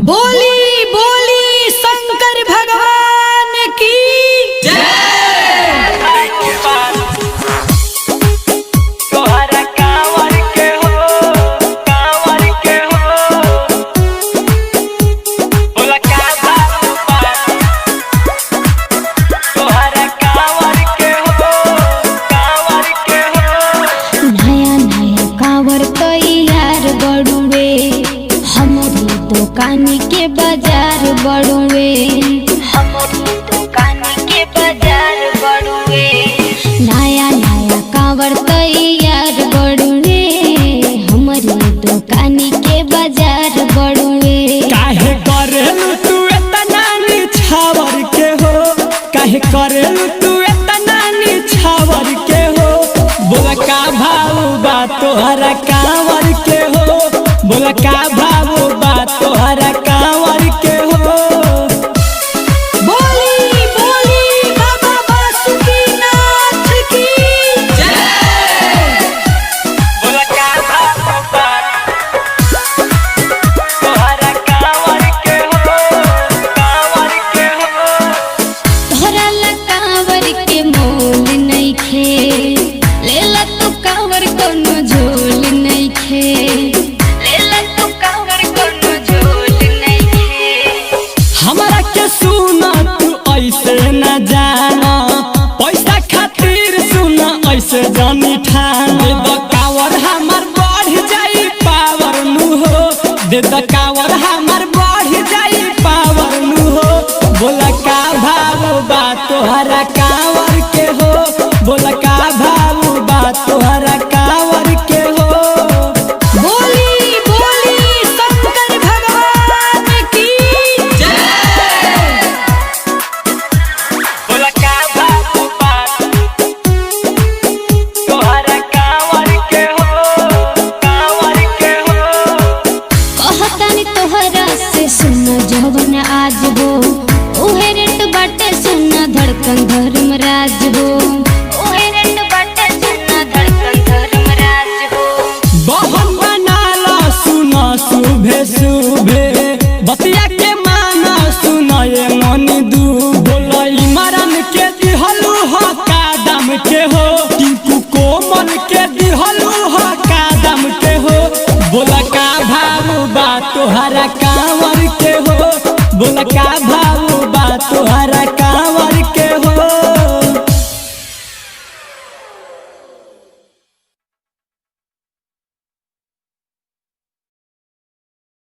बोली बोली शंकर भगवान की जय। तोहरा कांवर के हो बोला का तोहरा कांवर के हो नया नया कांवर तैयार बड़ुए हमारी दुकान के बाजार बड़ुए नया नया कांवर तैयार बड़ुए हमारी दुकान के बाजार बड़ुए। काहे करेलू तू इतना निछावर के हो, काहे करेलू तू इतना निछावर के हो। बोला का भाव बा तोहरा कांवर के हो, बोला का भाव बा तोहरा कांवर के हो। बोली बोली बाबा बासुकीनाथ की जय। बोला का तोहरा कांवर के हो तोहरा ला कांवर के मोल नइखे, लेला तू कांवर कोनो झोल नइखे, लेला तू कांवर कोनो झोल नइखे। हमरा के सुना तू ऐसे न जाना, पैसा खातिर सुना ऐसे जानी ठाना। दे द कांवर हमर बढ़ जाई पावर नु हो, दे द कांवर हमर बढ़ जाई पावर नु हो। बोला का भाव बा तोहरा कांवर के हो, बोला का भाव बा तोहरा कांवर के हो। बोली बोली शंकर भगवान की जय। बोला का तोहरा कांवर के हो कहतानी तोहरा से सुन जवन आज हो, उहे रेट बाटे सुन धड़कन धर्मराज हो, उहे रेट बाटे सुन धड़कन धर्मराज हो। बहन बनाला सुना शुभे शुभे, बतिया के माना सुना ये मनी दू। बोला इमरान के दिहलू हो कादम के हो, टिंकू कोमल के दिहलू हो कादम के हो। बोला का भाव बा तोहरा कांवर के हो, बोला का भाव